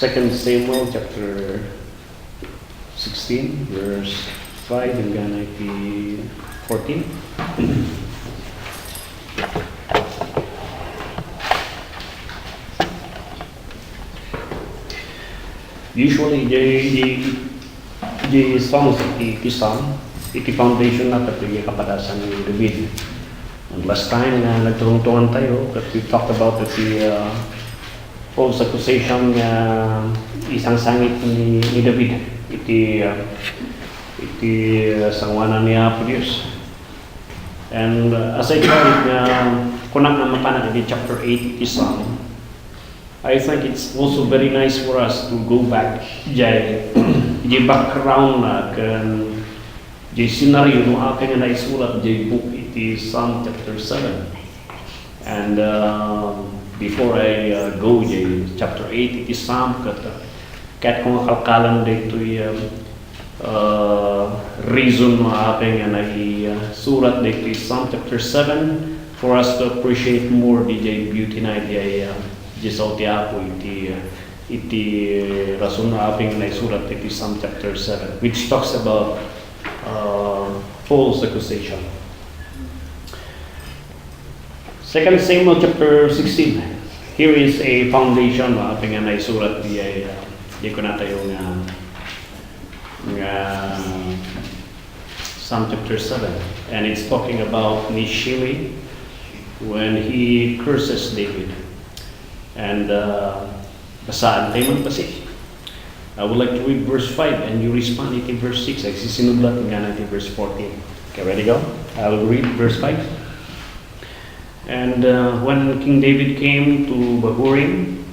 2 Samuel chapter 16, verse 5 hingga 14. Usually, the songs iti psalm, iti foundation na kapag kapadasan ni David. And last time na nagturong-tungan tayo, that we talked about the false accusation nga isang sangit ni David. Iti sangwanan niya po Diyos. And as I tried nga kunang ang mapanag di chapter 8 iti psalm, I think it's also very nice for us to go back jay background na kan jay scenario no aking na isulat jay book iti Psalm chapter 7. And before I go jay chapter 8 iti Psalm kat kung kalkalan dito reason mo aking na isulat dito iti Psalm chapter 7 for us to appreciate more the jay beauty na jay Jisaw ti ako iti rason na aping na isulat iti Psalm chapter 7 which talks about false accusation. 2 Samuel chapter 16. Here is a foundation na aping na isulat di ko na tayo nga Psalm chapter 7, and it's talking about Shimei when he curses David. And basaan tayo magpasik. I would like to read verse 5 and you respond in verse 6. Agsisinublat nga natin verse 14. Okay, ready go? I will read verse 5. And when King David came to Bahurim,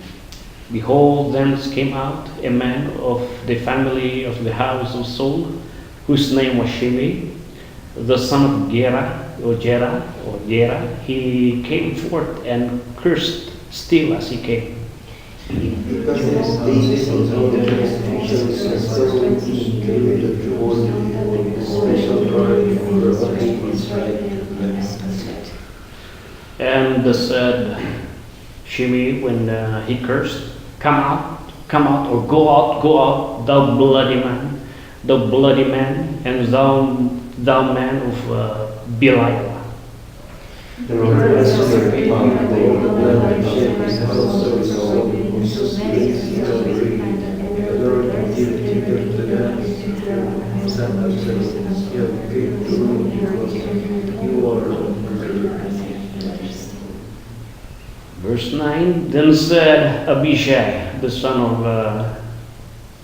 behold, thence came out a man of the family of the house of Saul, whose name was Shimei, the son of Gera. He came forth and cursed still as he came. And said Shimei when he cursed, come out, or go out, thou bloody man, and thou man of Belial. The Lord answered upon the blood of Shimei also is all whose ways he has redeemed. The Lord will give kingdom to them, some of them you have given to me because you are Lord. Verse 9, then said Abishai, the son of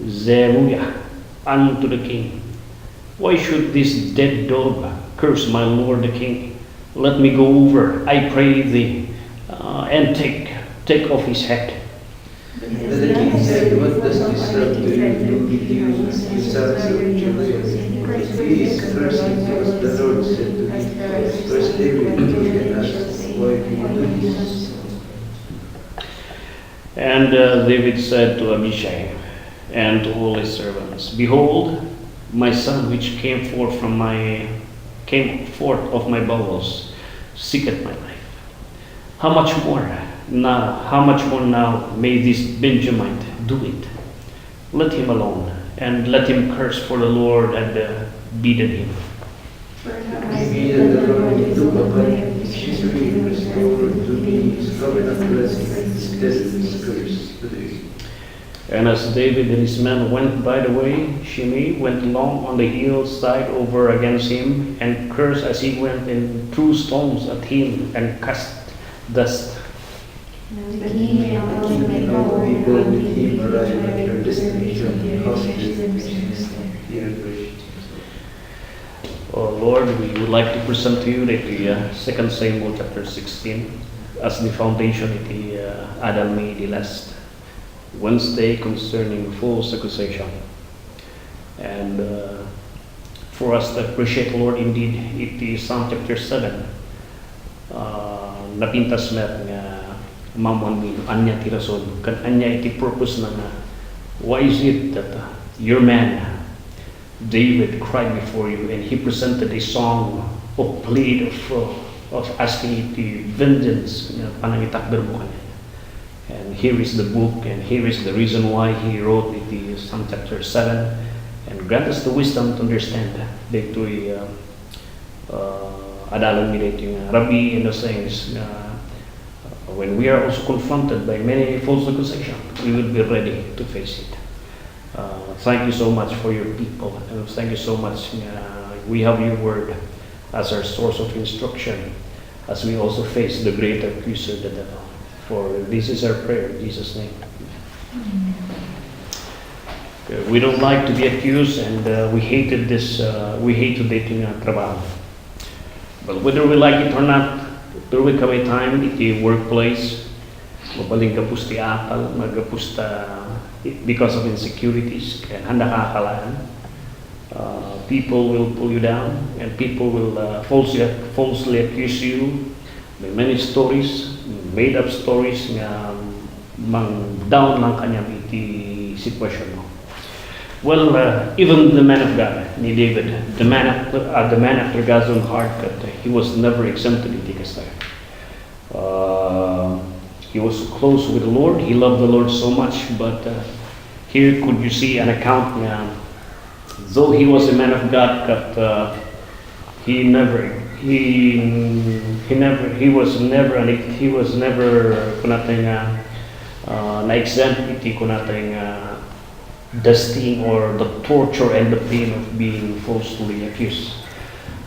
Zeruiah, unto the king, why should this dead dog curse my lord the king? Let me go over, I pray thee, and take off his head. And the king said, what does this have to do with you, you sons of Judah? If he is cursing because the Lord said to me, first David and asked, why do you do this? And David said to Abishai and to all his servants, behold, my son which came forth of my bowels seeketh my life. How much more now may this Benjamite do it? Let him alone, and let him curse, for the Lord had bidden him. Maybe the Lord will look upon his tree and restore to me his covenant blessing instead of his curse today. And as David and his men went by the way, Shimei went along on the hillside over against him, and cursed as he went, and threw stones at him, and cast dust. The king with him arrived at their destination, Oh Lord, we would like to present to you the 2 Samuel chapter 16 as the foundation of the Adam the last Wednesday concerning false accusation. And for us to appreciate, Lord, indeed, it is Psalm chapter 7. Napintas met nga mamon mi anya ti rason kan anya iti purpose na why is it that your man David cried before you and he presented a song of plead of asking iti vengeance panangitakder mo kanya. And here is the book, and here is the reason why he wrote it, the Psalm chapter 7. And grant us the wisdom to understand dito'y adalan mi dito yung Rabbi and the saints. When we are also confronted by many false accusations, we will be ready to face it. Thank you so much for your people, and thank you so much. We have your word as our source of instruction, as we also face the great accuser, the devil. For this is our prayer in Jesus' name. We don't like to be accused, and we hated this. We hate to dating trabaho. But whether we like it or not, there will come a time in the workplace, mabaling kapus ti apal, magapus because of insecurities, and handa kakalaan. People will pull you down, and people will falsely accuse you. May many stories, made up stories nga mang down lang kanyang iti sitwasyon mo. Well, even the man of God, ni David, the man after God's own heart, he was never exempted in Tikasay. He was close with the Lord. He loved the Lord so much, but here could you see an account na though he was a man of God, but he was never kunatay na exempt iti kunatay the sting or the torture and the pain of being falsely accused.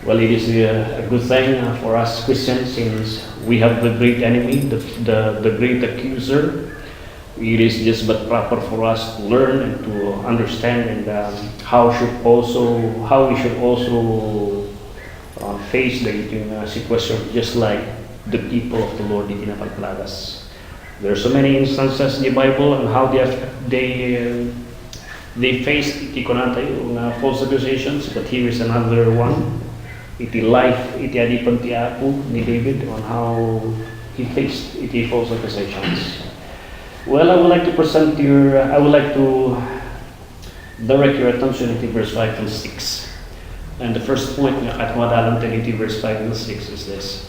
Well, it is a good thing for us Christians, since we have the great enemy, the great accuser. It is just but proper for us to learn and to understand, and how we should also face the situation, just like the people of the Lord in Napalplagas. There are so many instances in the Bible on how they faced false accusations, but here is another one. Iti adipan ti Apo ni David on how he faced iti false accusations. Well, I would like to direct your attention to verse 5 and 6. And the first point nga katmadalan iti verse 5 and 6 is this.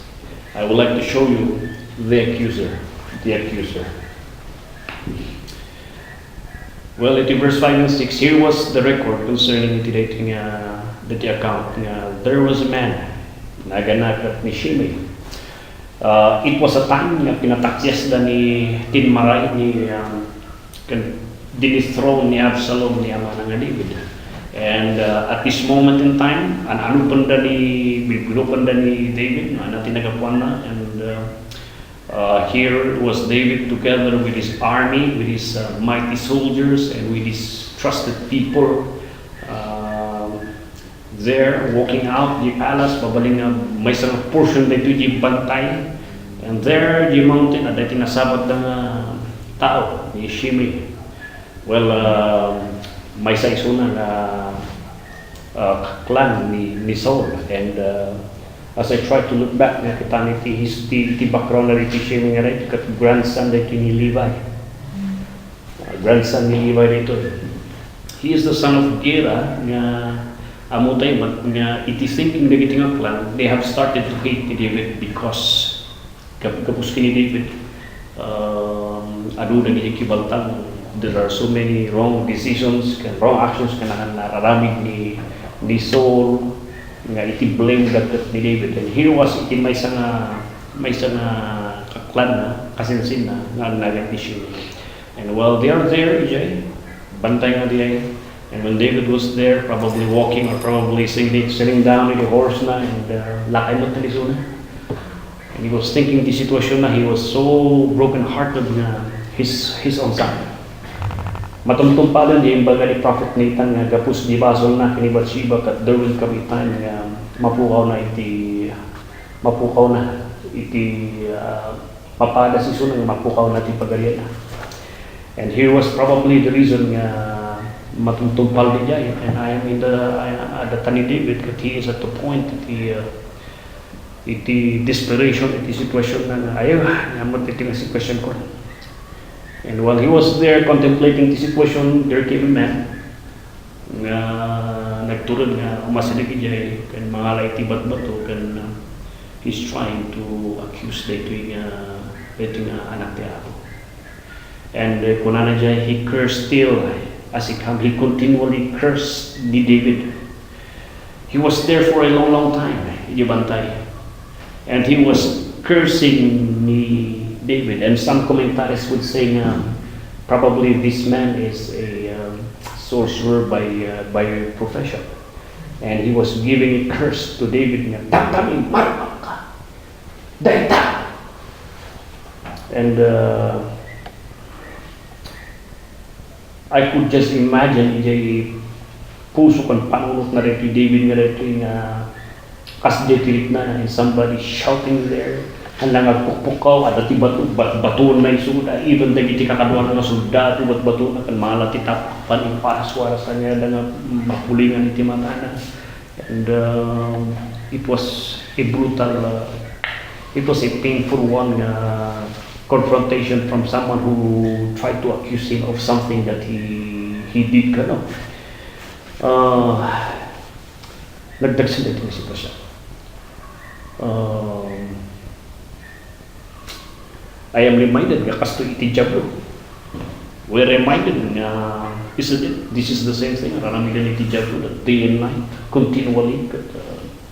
I would like to show you the accuser. Well, iti verse 5 and 6, here was the record concerning iti dating the account. There was a man, naganakat ni Shimei. It was a time na pinatakyas da ni tinmaray ni dinithrone ni Absalom ni ama nga David. And at this moment in time, binupan da ni David, tinagapuan na, and here was David together with his army, with his mighty soldiers, and with his trusted people. There, walking out the palace, babaling may isang portion dito yung bantay. And there, yung mountain, at dito nasabot ng tao, ni Shimei. Well, may sa isuna na clan ni Saul. And as I try to look back, nakita ni background na rin Shimei nga rin, kat grandson dito ni Levi. Grandson ni Levi dito. He is the son of Gera, nga amutay but nga iti thinking na giting clan, they have started to hate David because kapus kini David adu na gikibaltan. There are so many wrong decisions and wrong actions na nararamig ni Saul nga iti blame that ni David. And here was iti may isang clan na kasinsin na nga nagat ni Shimei. And while they are there, bantay nga diay. And when David was there, probably walking or probably sitting down in the horse na, and lakay mo talisuna. And he was thinking the situation na, he was so broken-hearted na his own son. Matumtum pa din yung baga ni Prophet Nathan nga gapus di basol na kini Bathsheba, kat there will come a time nga mapukaw na papada si sunang mapukaw na ti pagarian. And here was probably the reason nga matungtungpal din niya, and I am in the tani David, kat he is at the point iti desperation, iti situation na ayaw, namot iti nga situation ko. And while he was there contemplating the situation, there came a man nga nagturod nga umasilig niya, kan mga laiti bat-bato, kan he's trying to accuse dito nga anak niya ako. And kunana dyan, he cursed still as he come. He continually cursed ni David. He was there for a long, long time, Ibantay. And he was cursing ni David. And some commentaries would say probably this man is a sorcerer by profession. And he was giving a curse to David. And I could just imagine puso kan panunot na rin David nga rin kasdetirit na and somebody shouting there hanggang agpukpukaw at ati batuon na isuda even dagiti kakaduan na soldado at batuon na kan mga latitap paningparas-waras na niya nga mapulingan iti matana. And it was a brutal it was a painful one confrontation from someone who tried to accuse him of something that he did nagdagsin ito na sitwasyon. I am reminded nga kasto iti Diablo. We're reminded isn't it? This is the same thing. Raramigan iti Diablo that day and night continually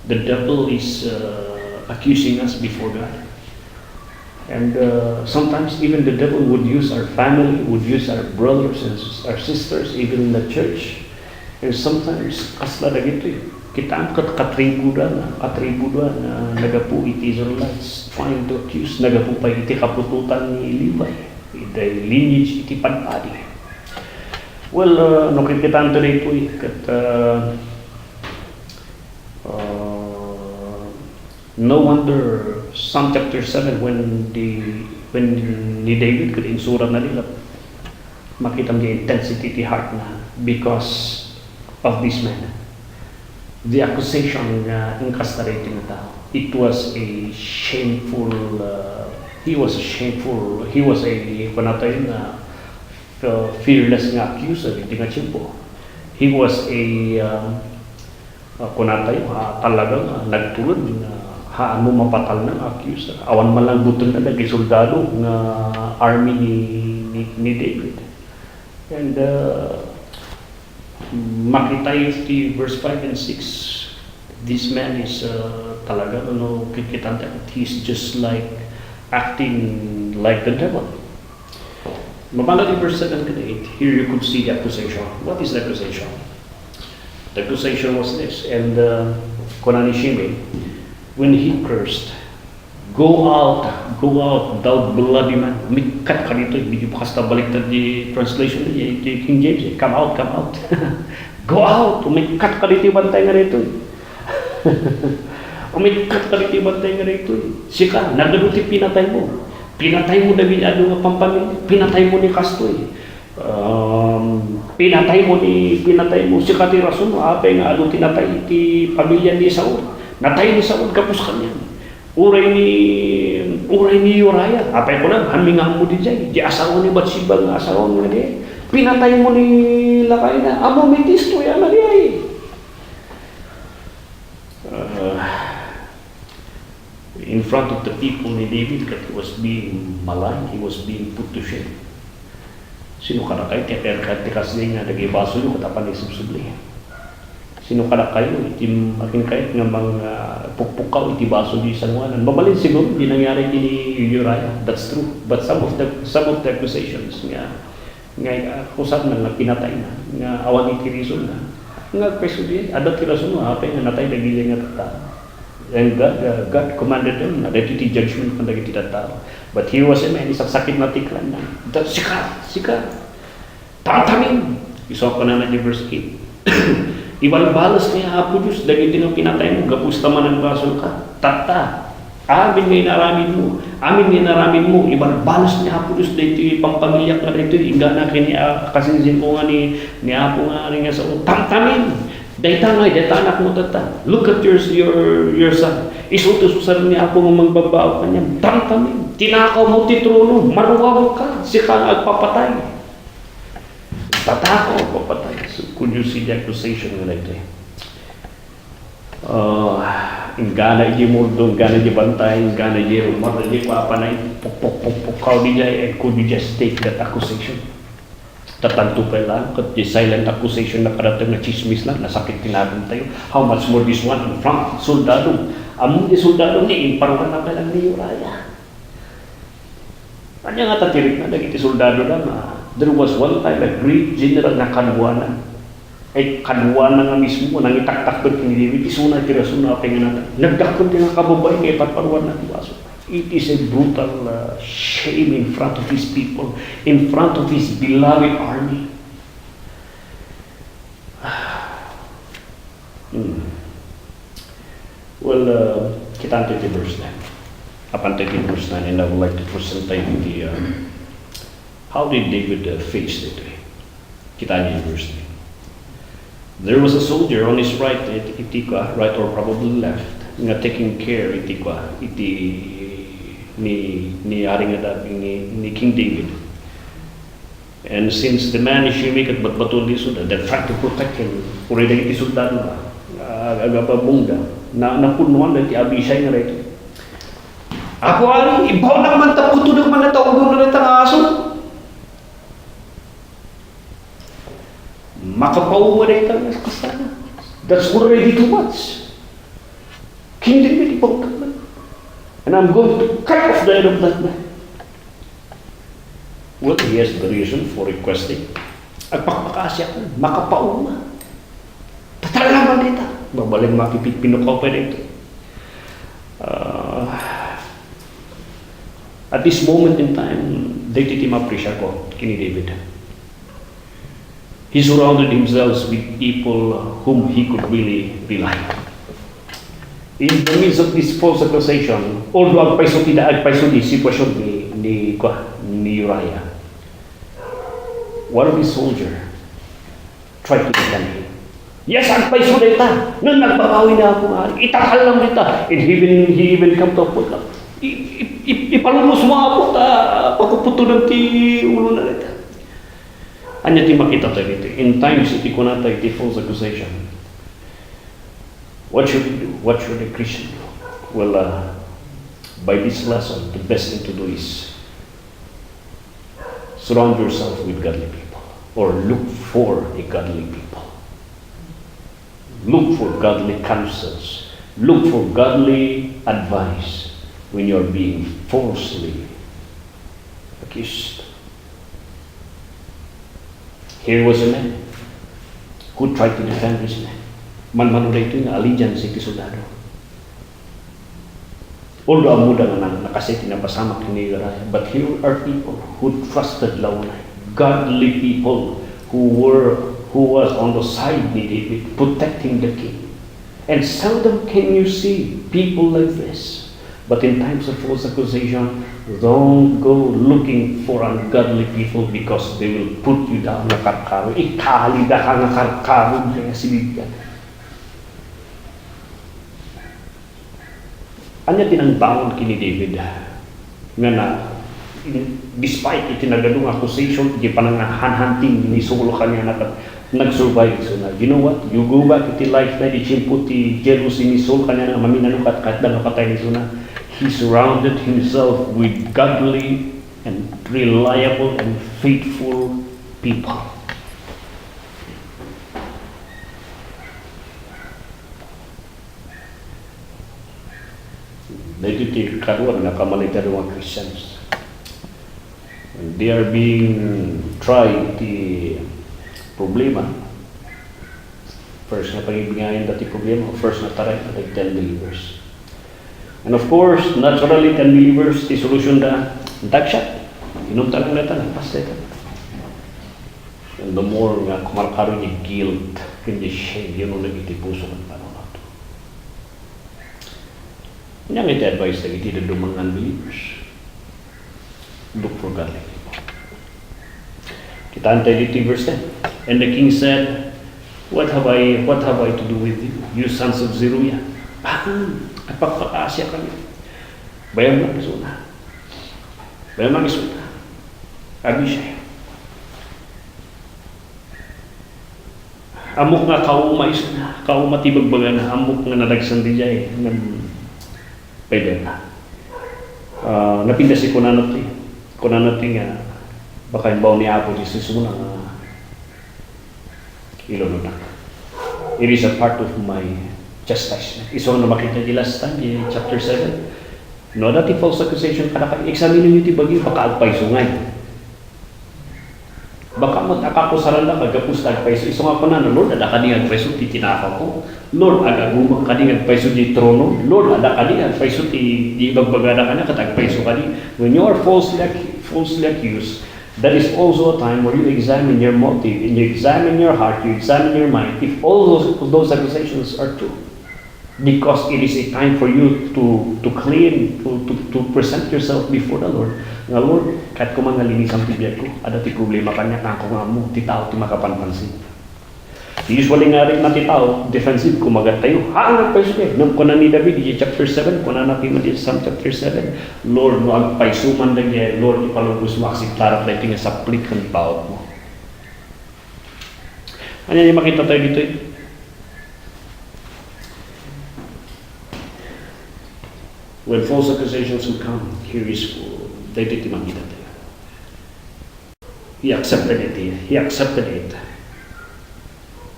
the devil is accusing us before God. And sometimes even the devil would use our family, would use our brothers and our sisters, even in the church. And sometimes, kasla na gito kita ang katribudan na nagapu iti Israelites, trying to accuse, nagapu pa iti kapututan ni Levi, iti lineage iti panpadi. Well, nakikitaan to rito no wonder Psalm chapter 7 when ni David could insura na nila makita mo yung intensity ti heart na because of this man. The accusation incarcerating na tao. It was a shameful he was a panatay na fearless nga accuser, hindi nga chimpo. He was a kunatay talagang nagtulad ano mapatal ng accuser. Awan man lang butol na naging soldado ng army ni David. And makita yung verse 5 and 6, this man is talaga, kikita that he's just like acting like the devil. Mabala in verse 7 and 8, here you could see the accusation. What is the accusation? The accusation was this, and Konani Shimei, when he cursed, go out, thou bloody man. Mikat ka dito, hindi pa kasta baliktad di translation ni King James. Come out. Go out, umikat ka dito, bantay nga rito. Umikat ka dito, bantay nga rito. Sika, nagaluti pinatay mo. Pinatay mo David, ano nga pampamilya. Pinatay mo ni Kastoy. Pinatay mo si Katirason, apay nga ano tinatay iti pamilya ni Saul. Natay ni Saul kapos kanya. Uray ni Uriah. Apay ko lang, hamingang mo di dyan. Di asawa ni Bathsheba nga asawa mo na di. Pinatay mo ni Lakay na. Amo may tisto yan na di ay. In front of the people ni David, that he was being maligned, he was being put to shame. Sino ka na kayo? Kaya tikas din nga, nag-ibaso nyo katapan ni subsubli. Sino ka na kayo? Itim akin kayo ng mga pukpukaw, itibaso di sanwanan. Mabalin siguro, hindi nangyari ni Uriah. That's true. But some of the accusations nga kusap na pinatay na, nga awan ni Tiriso na, nga peso din, adat Tiriso na, apay nga natay nagili nga tata. And God commanded them na dito ti judgment kung nagiti tata. But here was a man, isang sakit na tiklan na. Sika, tantamin. Iso ko na di verse 8. Ibalbalas niya Apo Diyos, dahil din ang pinatay mo, gapusta man ang basol ka. Tata, amin ngay naramin mo, ibalbalas niya Apo Diyos, dahil pampamilyak na dito, inga na kini kasinsin ko nga ni Apo nga rin nga sa tantamin. Dahil anak mo tata, look at your son. Isutususan ni Apo nga magbabaw ka niya, tantamin. Tinakaw mo ti trono, maruwaw ka, sika nga agpapatay. Tatakaw agpapatay. So, could you see the accusation nga ito? Ingana di murdo, ingana di bantay, ingana di rumah, di apa na pok kau di jay, and could you just take that accusation? Tatanto pa lang, kat di silent accusation na parating na chismis lang, nasakit tinabang tayo. How much more this one in front, soldado. Among di soldado ni, imparuhan na pa lang ni Uriah. Kanya nga tatirik na, nagiti soldado na, there was one time a great general na kanwanan. Ay kanwanan nga mismo, nang itaktak doon kini David, isuna tirasuna pa nga natin. Nagdakon din ang kababay, kaya patparuan na tiwaso. It is a brutal shame in front of his people, in front of his beloved army. Well, kita antay di verse 9. Upantay di verse 9, and I would like to present the how did David face it? Kita niya verse 9. There was a soldier on his right, right or probably left, nga taking care ni Haring Adab, ni King David. And since the man is shimik at batbaton di suda, they're trying to protect him. Puri iti soldado na, agapabungga, napunuan na ti Abishai nga rito. Ako ari, ibaw na man taputo na man natawag na rin ang aso. Makapaunga na ito ang kasana. That's already too much. King David, ibaw ka man. And I'm going to cut off the head of that man. Well, he has the reason for requesting. At pakapakasya ko, makapaunga. Tatalaman dito. Babaling makipinukaw pa dito. At this moment in time, dito ma-appreciate ko, kini David. He surrounded himself with people whom he could really rely on. In the midst of this false accusation, although agpaiso di sitwasyon ni Uriah, one of his soldiers tried to defend him. Yes, agpaiso dita. Nang nagbabawi na ako, itakal lang dita. And he even come to a point lang. Ipalumos mo ako, pagkuputo ng ti ulo na dita. Anya ti makita tayo dito. In times, iti ko na tayo iti false accusation. What should we do? What should a Christian do? Well, by this lesson, the best thing to do is surround yourself with godly people, or look for a godly people. Look for godly counsels. Look for godly advice when you're being falsely accused. Here was a man who tried to defend his man. Man-mano na ito yung allegiance iti soldado. Although ang muda nga nakasiti na pasamak ni Uriah, but here are people who trusted launay, godly people who was on the side ni David, protecting the king. And seldom can you see people like this. But in times of false accusation, don't go looking for ungodly people because they will put you down na karkaro. Ikalida ka na karkaro kaya silibyan. Anya tinangbangon kini David nga na despite itinagadong accusation, di panangahanhanting ni sulo kanya na nag-survive. So na, you know what? You go back iti life na di chimpo ti jealousy ni Saul kanya na maminanukat kahit na napatay ni Suna. He surrounded himself with godly and reliable and faithful people. Dito karuan na kamalita ng mga Christians. When they are being tried the problema, first na pangibingayan dati problema, first na taray na 10 believers. And of course, naturally, 10 believers, the solution na dagshot. Inunta lang natin, pasta ito. And the more nga kumarkaro niya guilt, hindi shame, yun ang nagiti puso ng paano na ito. Yan ang iti-advise na iti na mga unbelievers. Look for godly people. Kita antay dito verse 10. And the king said, What have I to do with you, you sons of Zeruiah? At pagpakasya kami. Bayang mag-isuna. Abishai. Amok nga kaumatibagbaga na, amok nga nadagsan di jay, pwede na. Napinda si kunanati nga, baka yung baon ni Apo Jesus mo na ilunod na. It is a part of my chastisement. Iso na makita di last time, chapter 7. No, dati false accusation kada ka, examine nyo ti bagyo, baka agpay sungay. Baka mo akakusaran na kagapos tagpaiso. Iso nga pa na, Lord, ada ka di agpaiso ti tinaka ko. Lord, agagumang ka di agpaiso di trono. Lord, ada ka di agpaiso ti ibagbagada ka na katagpaiso ka di. When you are falsely accused, that is also a time where you examine your motive, and you examine your heart, you examine your mind, if all those accusations are true. Because it is a time for you to clean, to present yourself before the Lord. Nga Lord, kahit ko mga linis ang bibiyag ko, ada ti problema kanya, ako nga mo, ti tao ti makapanpansin. Usually nga rin na ti tao, defensive, kumagat tayo, haangat pa siya. Nung kunan ni David, di chapter 7, kunan natin mo di Psalm chapter 7, Lord, no agpaisuman lang yan, Lord, ipalubos mo, aksiptarap na ito nga saplik ng bawat mo. Ano yung makita tayo dito eh? When false accusations will come, here is dito makita tayo. He accepted it. He accepted it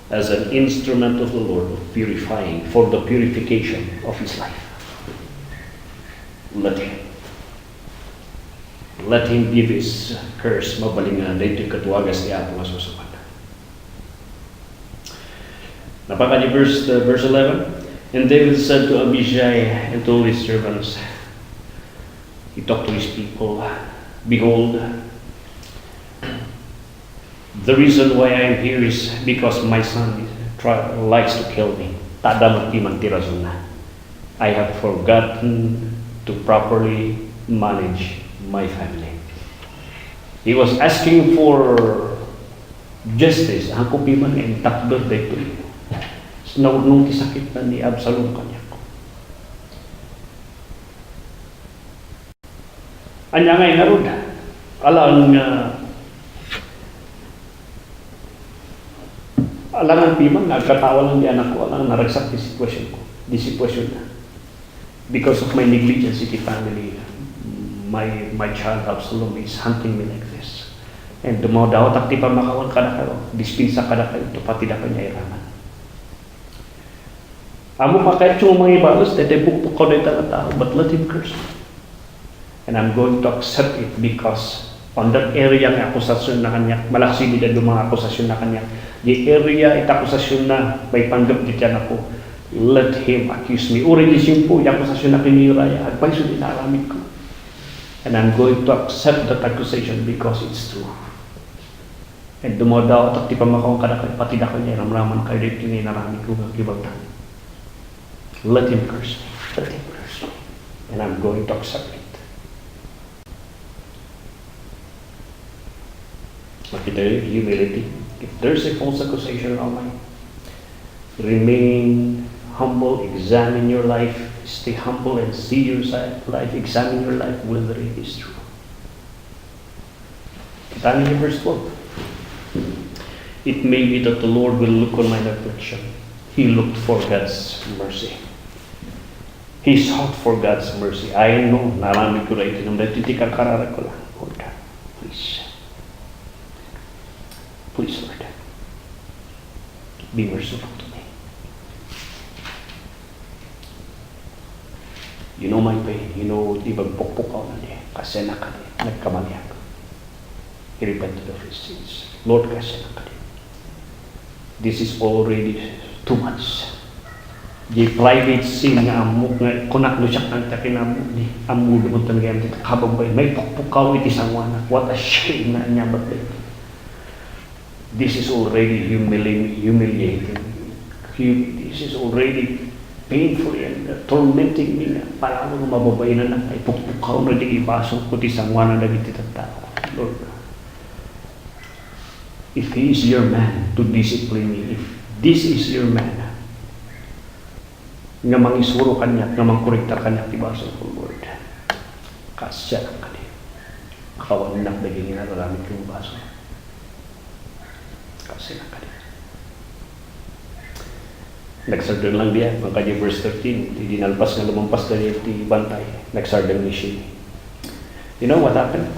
as an instrument of the Lord of purifying, for the purification of his life. Let him give his curse mabalingan dito katuwagas ni Apo nga susupan. Napaka ni verse 11. And David said to Abishai and to his servants, he talked to his people, behold, the reason why I am here is because my son likes to kill me. I have forgotten to properly manage my family. He was asking for justice. Ang kupiman ay takdod dito. Nung kisakit na ni Absalom kanya ko. Anya ngay narod, alangan piman, nagkatawa lang di anak ko, alangan naragsak di sitwasyon na. Because of my negligence in the family, my child Absalom is hunting me like this. And dumadaw, takti pa makawan kada kayo, dispinsa kada kayo, pati da kanya iraman. Amo pa kahit yung mga ibalos, bukpuk ko na itang tao, but let him curse me. And I'm going to accept it because on that area ng akusasyon na kanya, malaksi nila yung mga akusasyon na kanya, the area ita akusasyon na may panggap di dyan ako, let him accuse me. Uri nisin po, yung akusasyon na kiniraya, agpaiso din naramit ko. And I'm going to accept that accusation because it's true. And dumadaw at di pa makawang kadakay, pati na kanya, ramraman kayo dito yung naramit ko ng ibang tao. Let him curse me. Let him curse me. And I'm going to accept it. Makita yung humility. If there's a false accusation online, remain humble, examine your life, stay humble and see your life, examine your life whether it is true. Kita niyo verse 12. It may be that the Lord will look on my affliction. He looked for God's mercy. He sought for God's mercy. I know, naramid ko na ito. Nung natitikang karara ko lang. Lord God, please. Please, Lord. Be merciful to me. You know my pain. You know, di ba pukpukaw na niya. Kasi nagkamali ako. He repented of his sins. Lord, kasi this is already too much. Di private sin nga amok nga kunaklo siya ng takinamok di amulo mo talaga yung kababay may pukpukaw iti sangwana. What a shame na niya but this is already humiliating. This is already painful and tormenting me nga para ano mababay na lang ay pukpukaw na di ibasong ko ti sangwana na iti tao. Lord, if He is your man to discipline me, if this is your man nga mangisuro kanya, nga mangkorektar kanya, tibaso ko, Lord. Kasya lang kanya. Akawan nak daging nararamit yung baso. Kasya lang kanya. Nagsardang lang diya, mga kanya verse 13, di dinalpas nga lumampas na niya ti bantay, nagsardang ni Shimei. You know what happened?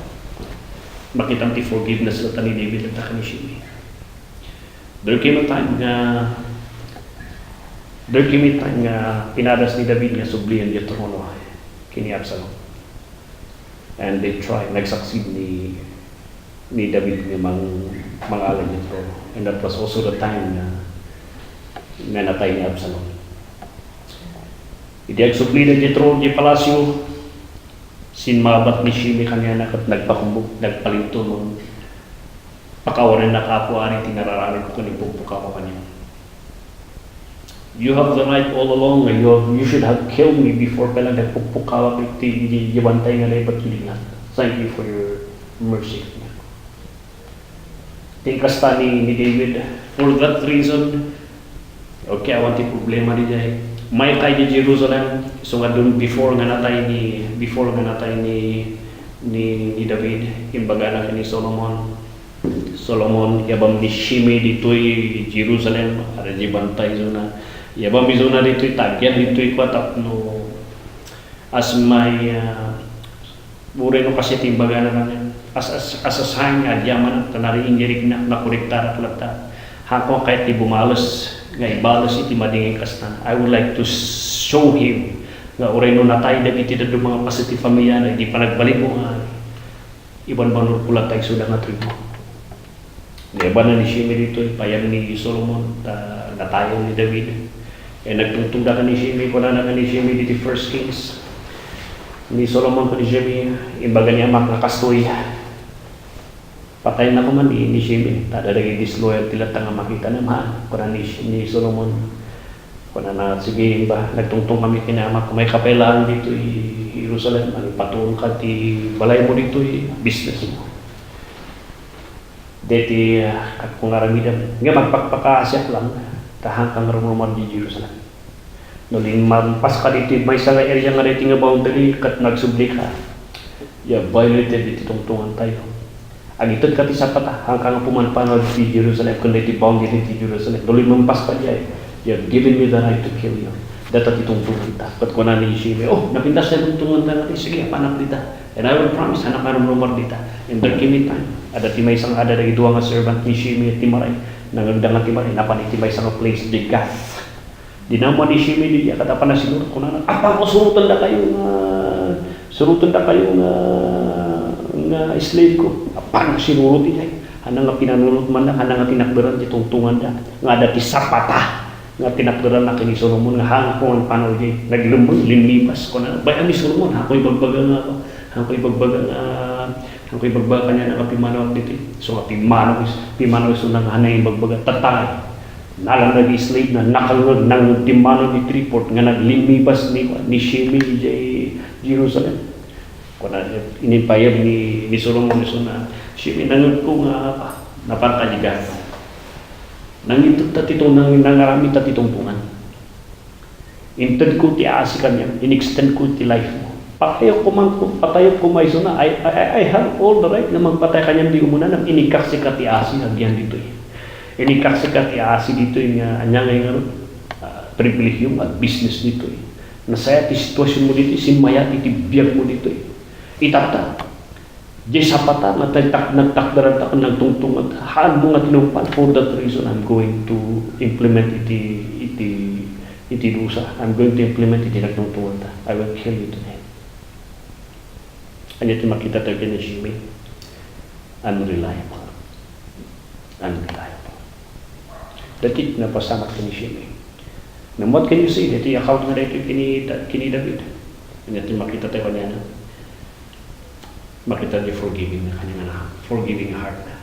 Makita ti forgiveness na ni David at ni Shimei. There came a time nga pinadas ni David nga sublihan niya trono kini Absalom. And they tried, nagsucceed ni David nga mangalan niya trono. And that was also the time nga natay ni Absalom. Iti agsublihan niya trono niya palasyo, sinmabat ni Shimei kanya na at nagpakumbog, nagpalinto mong pakawaran na kapuari, tinararanig ko ni pupukaw kanya. You have the right all along, you should have killed me before pala nagpupukaw ako iti yabantay nga lebat kilingan. Thank you for your mercy. Tingkasta ni David, for that reason, okay, awan ti problema di jay. May tayo di Jerusalem, so nga dun before nga natay ni David, imbaga na ni Solomon, yabam ni Shimei dito'y Jerusalem, ada di bantay zona. Yabam di zona dito'y tagyan, dito'y kwatak no, as may, bure no kasi timbaga na namin, as a sign nga diyaman, tanari ingirik na, nakurektar at lata. Hako kahit di bumalos, nga ibalos iti madingin kastan. I would like to show him nga oray no natay dagiti dadto mga positive pamilya na hindi pa nagbalik mo nga iban banur pula tayo sudah nga tribo. Iban na ni Shimei dito, payang ni Solomon, natayo ni David. Nagtungtungda ka ni Shimei, kuna na ka ni Shimei dito First Kings. Ni Solomon ko ni Shimei, imbaga niya makakastoy. Patay na ko man ni Shimei, tadadagi disloyal tila nga makita naman, kuna ni Solomon. Kuna na, sige ba, nagtungtong kami kinama, kung may kapelaan dito Jerusalem, patuon ka ti balay mo dito business mo. Deti kung aramidan, nga magpakpakaasyak lang, tahang kang rumruman di Jerusalem. Nuling mampas ka dito, may isang area nga dito nga boundary, kat nagsubli ka. Violated dito tungtungan tayo. Agitod ka ti sapat hanggang pumanpanod di Jerusalem, kung dito boundary di Jerusalem. Nuling mampas ka diya, you have given me the right to kill you. Dapat itungtungan ta. Kat ko na ni Shimei, napintas na tungtungan ta natin, sige, panak dita. And I will promise, anak ka rumruman dita. And there came a time, ada ti may isang ada dagi duwa nga servant ni Shimei at Timaray, nangagdang nga Timaray, napaniti may isang place di Gath. Di naman ni Shimei di katapan na siguro ko na, apa ko surutan na kayo nga slave ko. Apa na sinurutin niya. Hanang nga pinanunod man na, hanang nga tinakdaran di tungtungan na, nga ada ti sapata. Nga tinakdaran na kini Solomon, nga hangkong ang panaw di, naglumon, linlipas ko na, bayan ni Solomon, ako'y bagbaga nga ako, ako'y bagbaga niya na kapimanaw dito. So kapimanaw so nang hanay bagbaga, tatay. Nalang nag-slave na nakalunod ng timano ni Triport nga naglimibas ni Shimei di Jerusalem. Kung inipayag ni Solomon so na Shimei nangod ko nga napantaligan. Nangitod tatitong nangarami tatitong tungan. Intend ko ti asi kanya, in-extend ko ti life mo. Patayo ko may so na I have all the right na magpatay kanya di umuna nang inikaksi ka ti asi agyan dito Inikaksi ka ti asi dito nga anya ngayon privilegium at business dito Nasaya ti sitwasyon mo dito, simaya ti biyag mo dito Itata. Di sapata nga nagtakdaran ta nagtungtungan haan mo nga tinumpan. For that reason, I'm going to implement iti dusa. I'm going to implement iti nagtungtungan ta. I will kill you today. And ito makita tayo ni Shimei. Unreliable. Dati napasamak ni Shimei. Now what can you say? Dati account nga dito kini David. And ito makita tayo niya na. Makita niyo forgiving na kanyang forgiving heart na.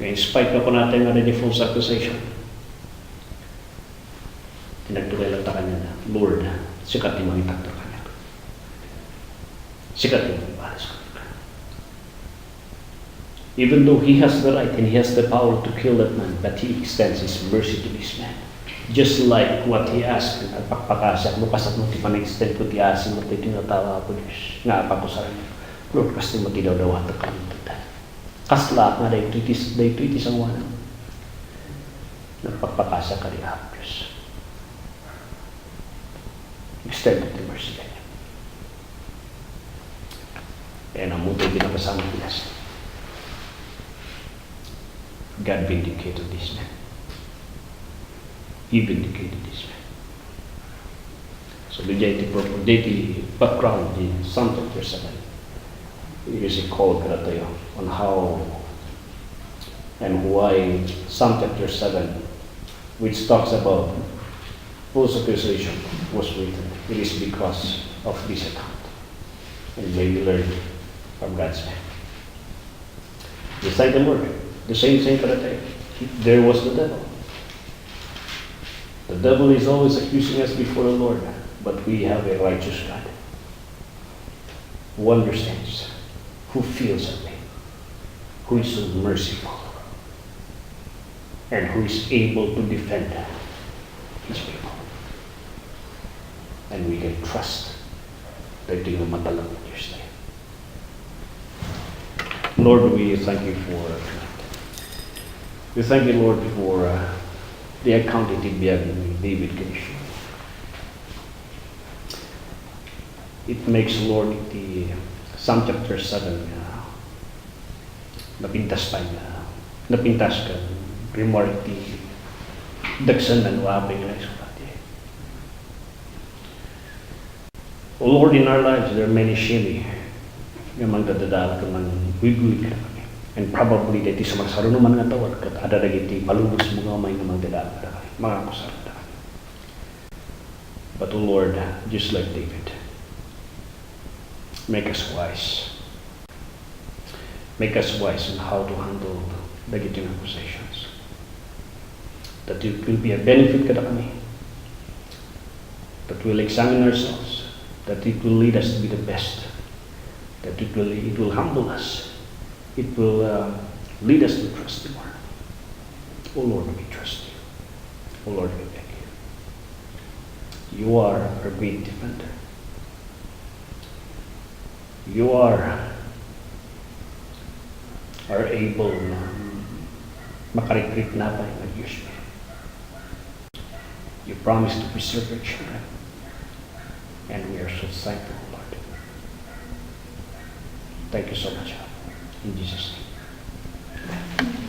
In spite na po natin nga rin false accusation, tinagtuloy lang ta kanya na, Lord, sikat yung mga itakto kanya. Sikat yung mga balas kanya. Even though he has the right and he has the power to kill that man, but he extends his mercy to this man. Just like what he asked, nagpakpakasyak mo, kasat mo ti pan-extend ko ti asin mo, ti tinatawa po Diyos. Nga pa ko sa rin. Lord, kasi mo ti daw at ang kamuntutan. Kasla nga dahil ito itisang wana. ng pagpapasa ka rin ako, Diyos. Extend the mercy kanya. Kaya namutay din ang kasama Pilas. God vindicated this man. He vindicated this man. So the daily background in Psalm chapter 7, it is a call on how and why Psalm chapter 7, which talks about false accusation, was written. It is because of this account. And may we learn from God's man. The second word, the same thing karatay. There was the devil. The devil is always accusing us before the Lord, but we have a righteous God who understands, who feels our pain, who is so merciful, and who is able to defend His people. And we can trust that He will matalang Diyos tayo. Lord, we thank you for tonight. We thank you, Lord, for the account that David can show. It makes, Lord, the Psalm chapter 7 napintas ka remark the dagsan ng wabing na isulat. Oh Lord, in our lives, there are many shame nga magdadadala ka man wigwig ka kami. And probably, dahil sa mga saruno man nga tawad, kat adadagiti palubos mo nga may nga magdadala ka kami. Mga kusarada. But oh Lord, just like David, make us wise. Make us wise in how to handle dagiti accusations. That it will be a benefit kada kami. That we'll examine ourselves. That it will lead us to be the best. That it will humble us. It will lead us to trust you more. Oh Lord, we trust you. Oh Lord, we beg you. You are our great defender. You are able na makarikrik na pa yung Diyos. You promise to preserve your children. And we are so thankful, Lord. Thank you so much. In Jesus' name.